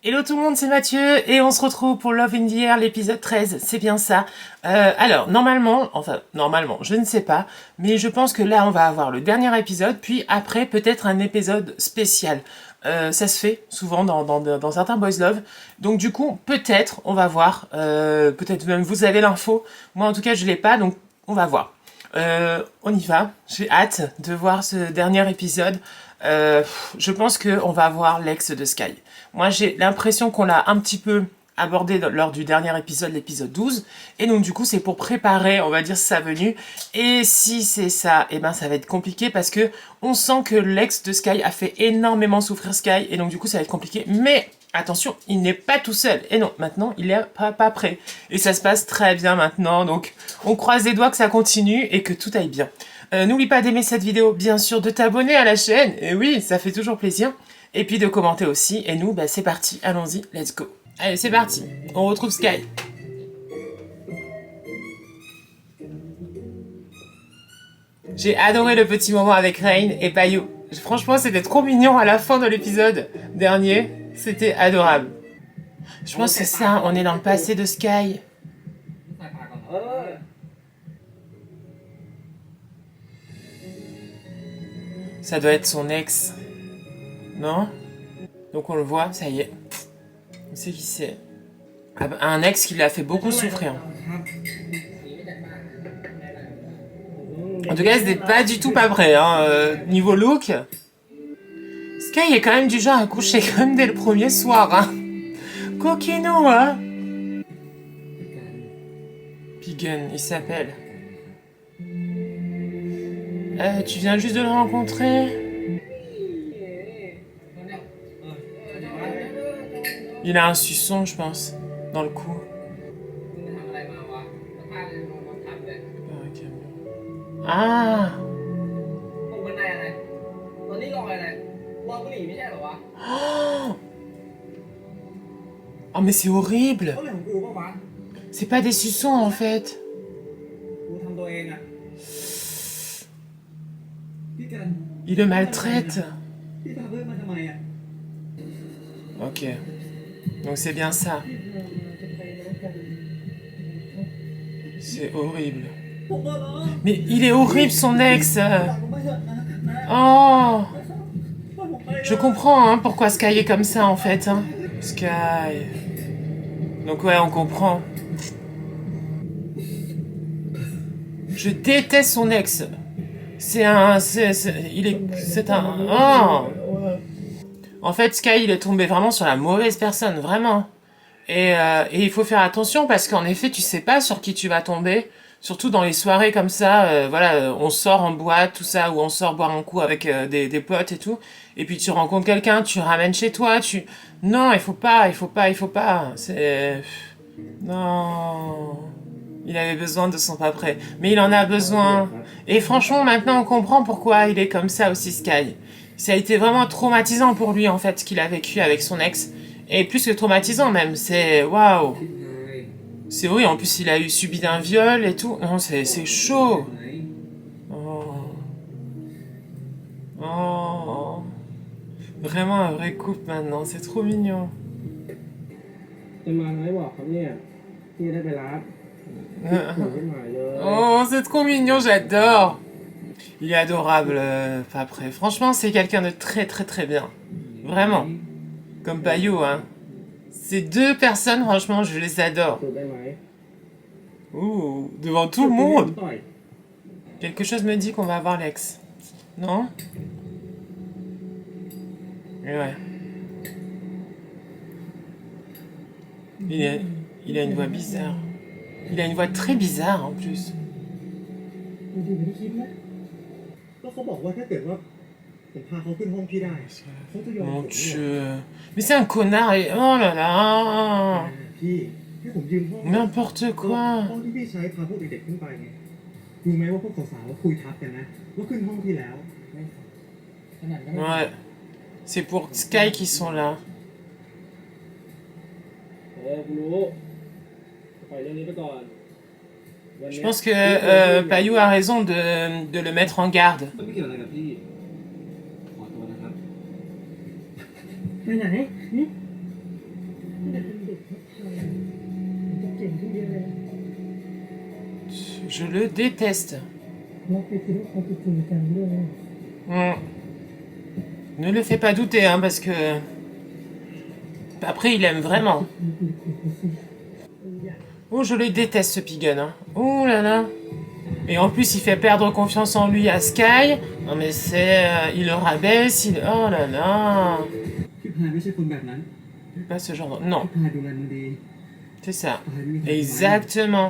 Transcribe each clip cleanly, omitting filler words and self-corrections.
Hello tout le monde, c'est Mathieu et on se retrouve pour Love in the Air, l'épisode 13, c'est bien ça. Alors, normalement, je ne sais pas, mais je pense que là on va avoir le dernier épisode, puis après peut-être un épisode spécial. Ça se fait souvent dans certains boys love, donc du coup peut-être on va voir, peut-être même vous avez l'info, moi en tout cas je l'ai pas, donc on va voir. On y va, j'ai hâte de voir ce dernier épisode. Je pense qu'on va voir l'ex de Sky. Moi, j'ai l'impression qu'on l'a un petit peu abordé lors du dernier épisode, l'épisode 12. Et donc, du coup, c'est pour préparer, on va dire, sa venue. Et si c'est ça, eh ben, ça va être compliqué parce que on sent que l'ex de Sky a fait énormément souffrir Sky. Et donc, du coup, ça va être compliqué. Mais attention, il n'est pas tout seul. Et non, maintenant, il est pas prêt. Et ça se passe très bien maintenant. Donc, on croise les doigts que ça continue et que tout aille bien. N'oublie pas d'aimer cette vidéo, bien sûr, de t'abonner à la chaîne. Et oui, ça fait toujours plaisir. Et puis de commenter aussi. Et nous, bah, c'est parti. Allons-y, let's go. Allez, c'est parti. On retrouve Sky. J'ai adoré le petit moment avec Rain et Payou. Franchement, c'était trop mignon à la fin de l'épisode dernier. C'était adorable. Je pense que c'est ça, on est dans le passé de Sky. Ça doit être son ex. Non? Donc on le voit, ça y est. On sait qui c'est. Un ex qui l'a fait beaucoup souffrir. En tout cas, c'était pas du tout pas prêt. Hein. Niveau look, Sky est quand même du genre à coucher quand même dès le premier soir. Hein. Coquinou, hein. Pigun, il s'appelle. Tu viens juste de le rencontrer? Il a un suçon, je pense, dans le cou. Ah! Oh, mais c'est horrible! C'est pas des suçons en fait. Il le maltraite. Ok. Donc c'est bien ça. C'est horrible. Mais il est horrible son ex. Oh. Je comprends hein, pourquoi Sky est comme ça en fait. Hein. Sky. Donc ouais, on comprend. Je déteste son ex. C'est un... C'est un... Oh. En fait, Sky, il est tombé vraiment sur la mauvaise personne, vraiment. Et il faut faire attention parce qu'en effet, tu sais pas sur qui tu vas tomber. Surtout dans les soirées comme ça, voilà, on sort en boîte, tout ça, ou on sort boire un coup avec des potes et tout. Et puis tu rencontres quelqu'un, tu ramènes chez toi, tu... Non, il faut pas. C'est... Non... Il avait besoin de son pas prêt. Mais il en a besoin. Et franchement, maintenant, on comprend pourquoi il est comme ça aussi, Sky. Ça a été vraiment traumatisant pour lui, en fait, ce qu'il a vécu avec son ex. Et plus que traumatisant, même. C'est... Waouh. C'est horrible. En plus, il a eu subi d'un viol et tout. Non, c'est chaud. Oh. Oh. Vraiment un vrai couple, maintenant. C'est trop mignon. Oh, c'est trop mignon, j'adore. Il est adorable, après. Franchement, c'est quelqu'un de très très très bien. Vraiment. Comme Payou, hein. Ces deux personnes, franchement, je les adore. Ouh, devant tout le monde. Quelque chose me dit qu'on va avoir l'ex. Non? Et ouais. Il a une voix bizarre. Il a une voix très bizarre en plus. Mon Dieu. Mais c'est un connard et... Oh là là. N'importe quoi. Ouais. C'est pour Sky qui sont là. Je pense que Payou a raison de le mettre en garde. Je le déteste. แล้วไปคิดว่าเขาจะจริงจังด้วย Ne le fais pas douter, hein, parce que... Après, il aime vraiment. Oh, je le déteste, ce Pigun. Hein. Oh là là. Et en plus, il fait perdre confiance en lui à Sky. Non, mais c'est... il le rabaisse, il... Oh là là. พี่พายไม่ใช่คนแบบนั้น Pas ce genre de... Non, พี่พายดูแลมึงดี c'est ça. Exactement.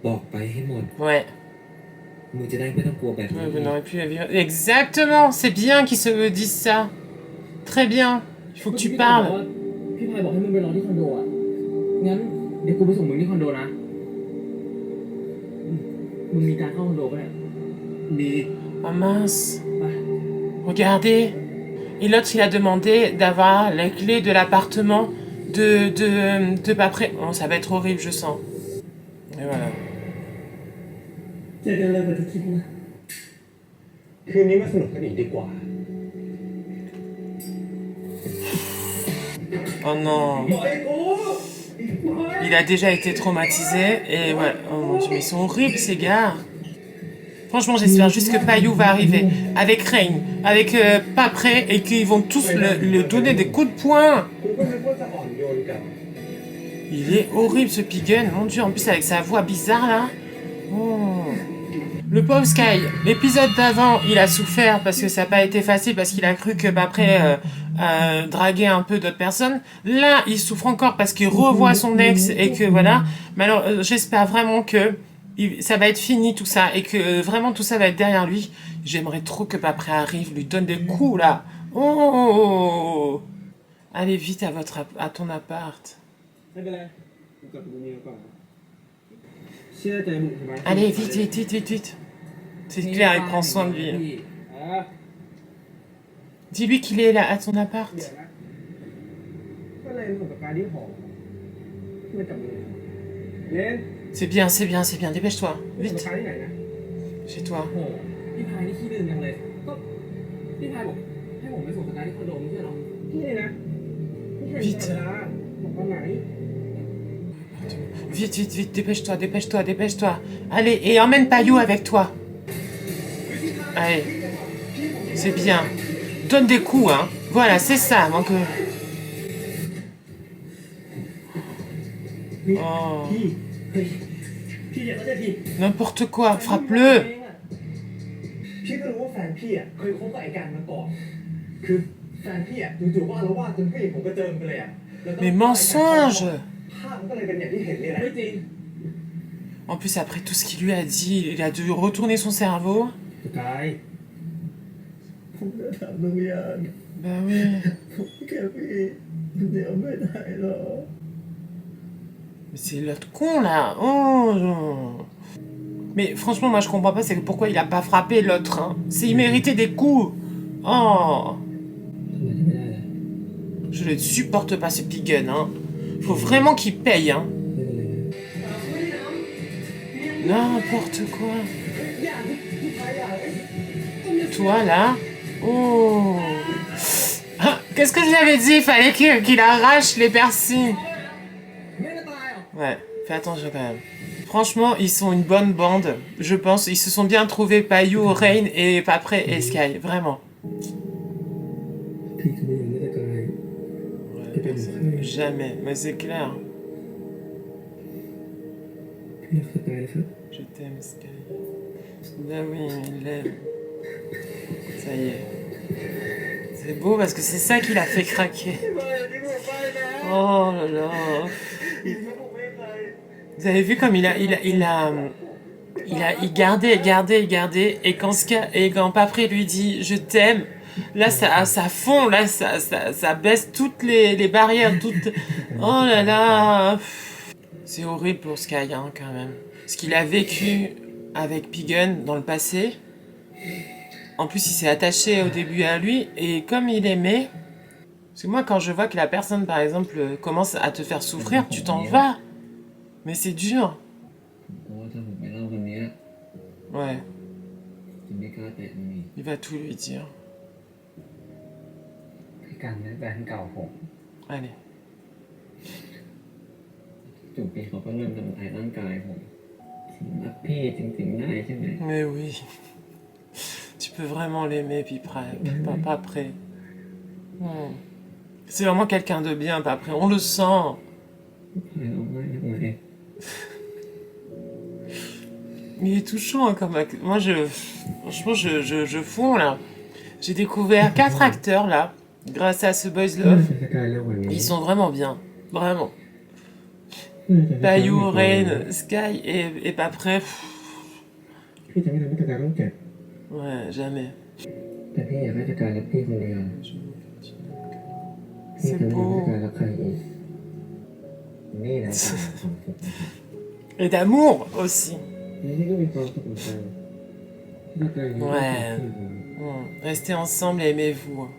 บอกไปให้หมด Ouais. มึงจะได้ไม่ต้องกลัวแบบนี้ Vous n'aurez plus à vivre... Exactement. C'est bien qu'ils se disent ça. Très bien. Il faut que tu parles. พี่พายบอกให้มึงไปรอที่คอนโดอ่ะงั้นเดี๋ยวกูไปส่งมึงที่คอนโดนะมึงมีการเข้าคอนโดปะเนี่ยมี Ah mince. ไป Regardez. Et l'autre, il a demandé d'avoir les clés de l'appartement de Papré. Oh, ça va être horrible, je sens. Et voilà. เจอกันเลยกว่าที่คิดนะ คืนนี้มาสนุกกันอีกดีกว่า Oh non. Il a déjà été traumatisé. Et ouais. Oh mon dieu, mais ils sont horribles, ces gars. Franchement, j'espère juste que Payou va arriver. Avec Rain, avec Papré, et qu'ils vont tous le donner des coups de poing. กูก็นึกว่าจะอ่อนโยนกับ Il est horrible, ce Pigun. Mon dieu, en plus, avec sa voix bizarre, là. Oh. Le pauvre Sky, l'épisode d'avant, il a souffert parce que ça n'a pas été facile, parce qu'il a cru que Papré draguait un peu d'autres personnes. Là, il souffre encore parce qu'il revoit son ex et que voilà. Mais alors, j'espère vraiment que ça va être fini tout ça et que vraiment tout ça va être derrière lui. J'aimerais trop que Papré arrive, lui donne des coups là. Oh. Allez vite à ton appart. ไม่เป็นไรกูกลับไปดูเมียก่อนเชื่อใจมึงใช่ไหม Allez, vite, vite, vite, vite, vite. C'est clair, il prend soin de lui. อ่ะ Dis-lui qu'il est là à ton appart. เดี๋ยวนะก็เลยประสบการณ์ที่หอมที่มาจับมือเล่น C'est bien, c'est bien, c'est bien. Dépêche-toi. ประสบ Vite. การณ์ที่ไหนนะ Chez toi. โอ้โหพี่พายนี่ขี้ลืมจังเลยก็พี่พายบอกให้ผมไปส่งสกายที่คอนโดไม่ใช่หรอพี่นี่นะไม่ใช่ Vite ธรรมดาบอกตอนไหน Vite, vite, vite. Dépêche-toi, dépêche-toi, dépêche-toi. Allez, et emmène Payou avec toi. Allez. C'est bien. Donne des coups, hein. Voilà, c'est ça. Avant que... พี่ Oh. พี่เฮ้ยพี่อย่าเข้าใจผิด N'importe quoi. Frappe-le. พี่ก็รู้ว่าแฟนพี่อ่ะเคยคบกับไอ้การมาก่อน คือแฟนพี่อ่ะจู่ๆก็อาละวาดจนผู้หญิงผมกระเจิงไปเลยอ่ะแล้วก็ Mais mensonge. ภาพมันก็เลยเป็นอย่างที่เห็นนี่แหละ ไม่จริง En plus, après tout ce qu'il lui a dit, il a dû retourner son cerveau. สกายผมจะทำทุกอย่าง Bah oui. ผมแค่พี่เดี๋ยวไม่ได้หรอก Mais c'est l'autre con, là. Oh. Mais franchement, moi, je comprends pas, c'est pourquoi il a pas frappé l'autre. Hein. C'est il méritait des coups. Oh. ทำไมจะไม่ได้ล่ะ Je ne supporte pas ce Pigun. Hein. Faut vraiment qu'il paye. Hein. ไม่เป็นไรนะ N'importe quoi. Toi, là. Oh. Ah, qu'est-ce que je lui avais dit? Il fallait qu'il arrache les persils. ไม่ได้ตายหรอ Ouais, fais attention quand même. Franchement, ils sont une bonne bande, je pense. Ils se sont bien trouvés, Payou, Rain et Papré et Sky. Vraiment. พี่จะไม่ยอมไม่ได้กาย Ouais, jamais, mais c'est clair. พี่รักสกายนะครับ Je t'aime, Sky. Ah oui, il l'aime. Ça y est. C'est beau parce que c'est ça qui l'a fait craquer. Oh là là. Vous avez vu comme il gardait, et quand Papré lui dit je t'aime, là ça fond, là ça baisse toutes les barrières, toutes. Oh là là. C'est horrible pour Sky, hein, quand même. Ce qu'il a vécu avec Pigun dans le passé. En plus, il s'est attaché au début à lui, et comme il aimait. Parce que moi, quand je vois que la personne, par exemple, commence à te faire souffrir, tu t'en vas. Mais c'est dur. เพราะว่าถ้าผมไม่เล่าวันเนี้ย Ouais, จะไม่กล้าแตะมันอีก il va tout lui dire. พี่กันเป็นแฟนเก่าผม Allez. จู่ปีเขาก็เริ่มทำร้ายร่างกายผม ท รักพี่จริงๆได้ใช่ไหม Mais oui. Tu peux vraiment l'aimer, puis pas après. C'est vraiment quelqu'un de bien, pas après. On le sent. พลอยร้องไห้ทำไม Mais il est touchant comme acteur. Moi, franchement, je fonds là. J'ai découvert 4 acteurs là, grâce à ce Boys เพื่อน Love. สกายเร็วกว่านี้ Ils sont vraiment bien. Vraiment. เพื่อนสกาย Bayou, Rain, Sky et pas prêt. พี่จะไม่ทำให้สกายต้องเจ็บ Ouais, jamais. แต่พี่อยากให้สกายรักพี่คนเดียวพี่ C'est จะไม่ทำให้สกาย beau. รักใครอีกนี่นะความสุขนะครับ Et d'amour aussi. นี่ก็มีความสุขเหมือนกันสกายนี่ก็เป็นพี่ผม Restez ensemble et aimez-vous.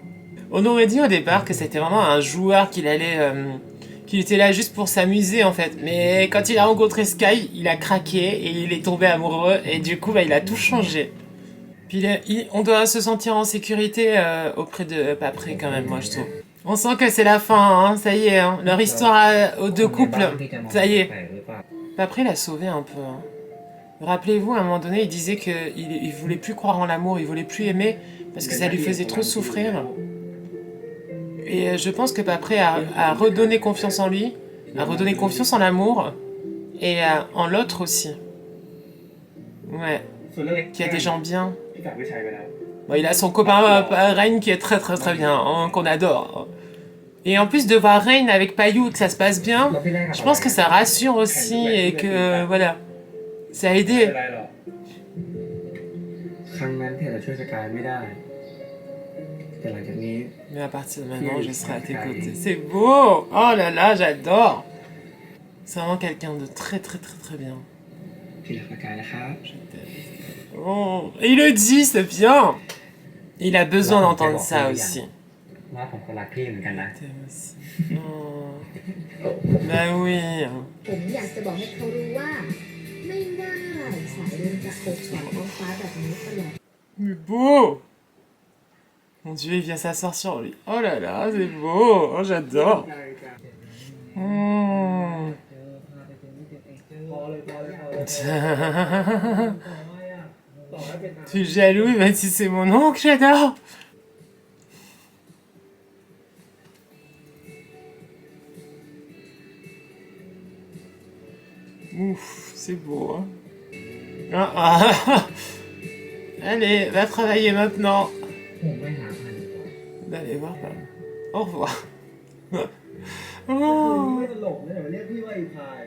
On aurait dit au départ que c'était vraiment un joueur qu'il était là juste pour s'amuser en fait. Mais quand il a rencontré Sky, il a craqué et il est tombé amoureux et du coup il a tout changé. Puis on doit se sentir en sécurité auprès de Papré quand même, moi je trouve. On sent que c'est la fin, hein, ça y est, hein. Leur histoire aux deux couples, ça y est. Papré l'a sauvé un peu. Hein. Rappelez-vous, à un moment donné, il disait qu'il voulait plus croire en l'amour, il voulait plus aimer parce que ça lui faisait trop souffrir. Et je pense que Papré a redonné confiance en lui, a redonné confiance en l'amour et en l'autre aussi. Ouais, ส่วนเรื่อง qu'il y a des gens bien. พี่ฝากพี่ชายไปแล้ว Bon, il a son copain Rain qui est très très très bien, hein, qu'on adore. Et en plus de voir Rain avec Payou, que ça se passe bien, je pense que ça rassure aussi et que voilà, ça a ไม่ aidé. เป็นไรหรอก ครั้งนั้นพี่อาจจะช่วยสกายไม่ได้ แต่หลังจากนี้ Mais à partir de maintenant, je serai à tes côtés. C'est beau! Oh là là, j'adore! C'est vraiment quelqu'un de très très très très bien. พี่รักสกายนะครับ Je t'aime. Oh, et il le dit, c'est bien! Il a besoin d'entendre ça aussi. ว่าผมก็รักพี่เหมือนกันนะ Je t'aime aussi. Oh. Bah oui. ผมอยากจะบอกให้เขารู้ว่า ไม่ว่าเมื่อไหร่สายลมจะโขกแฉกท้องฟ้าแบบนี้ตลอด Mais beau! Mon Dieu, il vient s'asseoir sur lui. Oh là là, c'est beau! Oh, j'adore! พอเลยพอเลยพอเลย ต่อให้เป็น Tu es jaloux, même si c'est mon oncle, j'adore! Ouf, c'est beau, hein? Ah, ah. Allez, va travailler maintenant. ผมไม่หาพันดีกว่า D'aller voir Pam. Au revoir. ไม่ Oh. ตลกนะเดี๋ยวเรียกพี่ว่าอีพาย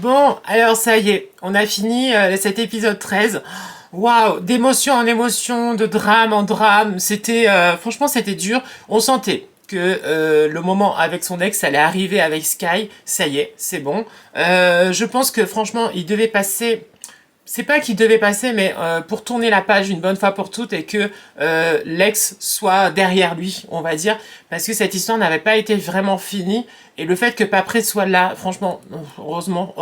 Bon, alors ça y est, on a fini cet épisode 13. Waouh, d'émotion en émotion, de drame en drame. C'était, franchement, c'était dur. On sentait que le moment avec son ex allait arriver avec Sky. Ça y est, c'est bon. Je pense que franchement, il devait passer. C'est pas qu'il devait passer, mais pour tourner la page une bonne fois pour toutes et que l'ex soit derrière lui, on va dire, parce que cette histoire n'avait pas été vraiment finie. Et le fait que Papré soit là, franchement, heureusement,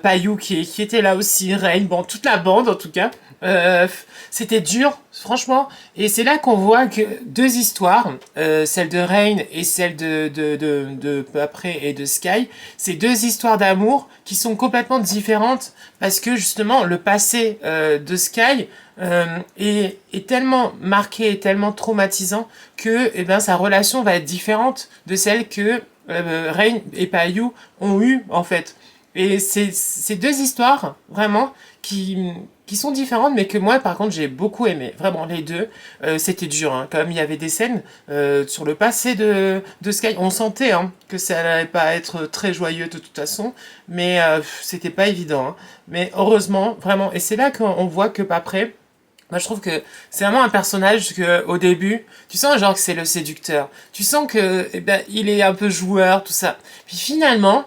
Payou qui était là aussi, Rain, bon, toute la bande en tout cas, c'était dur, franchement. Et c'est là qu'on voit que deux histoires, celle de Rain et celle de Papré et de Sky, c'est deux histoires d'amour qui sont complètement différentes parce que justement le passé de Sky est tellement marqué et tellement traumatisant que eh ben, sa relation va être différente de celle que Rain et Payou ont eue en fait. Et c'est ces deux histoires vraiment qui sont différentes mais que moi par contre j'ai beaucoup aimé. Vraiment les deux, c'était dur. Hein. Comme il y avait des scènes sur le passé de Sky, on sentait hein, que ça n'allait pas être très joyeux de toute façon, mais c'était pas évident. Hein. Mais heureusement, vraiment, et c'est là qu'on voit que Papré, moi, je trouve que c'est vraiment un personnage que, au début, tu sens genre que c'est le séducteur. Tu sens que, eh ben, il est un peu joueur, tout ça. Puis finalement,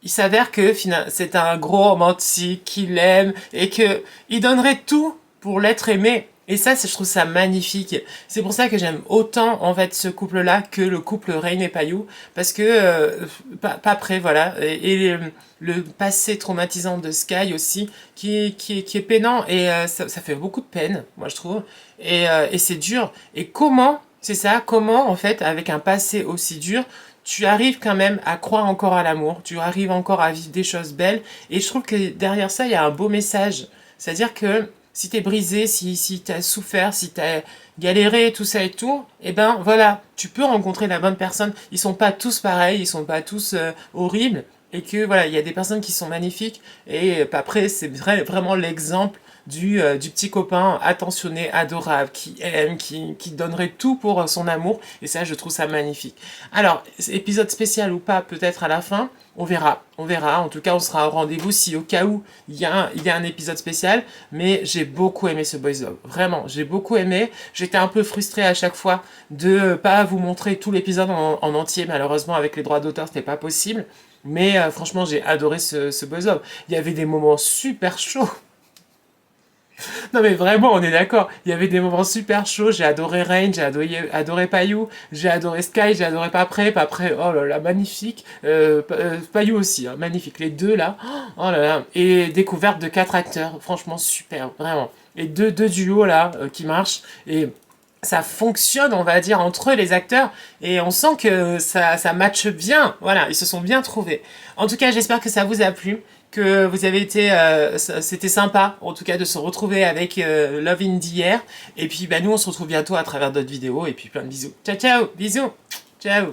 il s'avère que c'est un gros romantique qu'il aime et que il donnerait tout pour l'être aimé. Et ça, je trouve ça magnifique. C'est pour ça que j'aime autant, en fait, ce couple-là que le couple Rain et Payou. Parce que, Papré, voilà. Et le passé traumatisant de Sky aussi, qui est peinant. Et ça fait beaucoup de peine, moi, je trouve. Et c'est dur. Et comment, c'est ça, comment, en fait, avec un passé aussi dur, tu arrives quand même à croire encore à l'amour, tu arrives encore à vivre des choses belles, et je trouve que derrière ça, il y a un beau message. C'est-à-dire que si t'es brisé, si t'as souffert, si t'as galéré, tout ça et tout, eh ben voilà, tu peux rencontrer la bonne personne. Ils sont pas tous pareils, ils sont pas tous horribles, et que voilà, il y a des personnes qui sont magnifiques, et après, c'est vraiment l'exemple du petit copain attentionné, adorable, qui aime, qui donnerait tout pour son amour, et ça, je trouve ça magnifique. Alors, épisode spécial ou pas, peut-être à la fin, on verra. En tout cas, on sera au rendez-vous si au cas où il y a un épisode spécial, mais j'ai beaucoup aimé ce Boys Love. Vraiment, j'ai beaucoup aimé. J'étais un peu frustrée à chaque fois de pas vous montrer tout l'épisode en entier, malheureusement, avec les droits d'auteur, c'était pas possible. Mais franchement, j'ai adoré ce Boys Love. Il y avait des moments super chauds. Non mais vraiment, on est d'accord. Il y avait des moments super chauds. J'ai adoré Rain, j'ai adoré Payou, j'ai adoré Sky, j'ai adoré Papré, oh là là, magnifique. Payou aussi, hein, magnifique. Les deux là, oh là là. Et découverte de 4 acteurs, franchement super, vraiment. Et deux duos là qui marchent et ça fonctionne, on va dire, entre les acteurs, et on sent que ça matche bien. Voilà, ils se sont bien trouvés. En tout cas, j'espère que ça vous a plu, que vous avez été, c'était sympa, en tout cas, de se retrouver avec Love in the Air. Et puis, bah, nous, on se retrouve bientôt à travers d'autres vidéos, et puis plein de bisous. Ciao, ciao, bisous, ciao.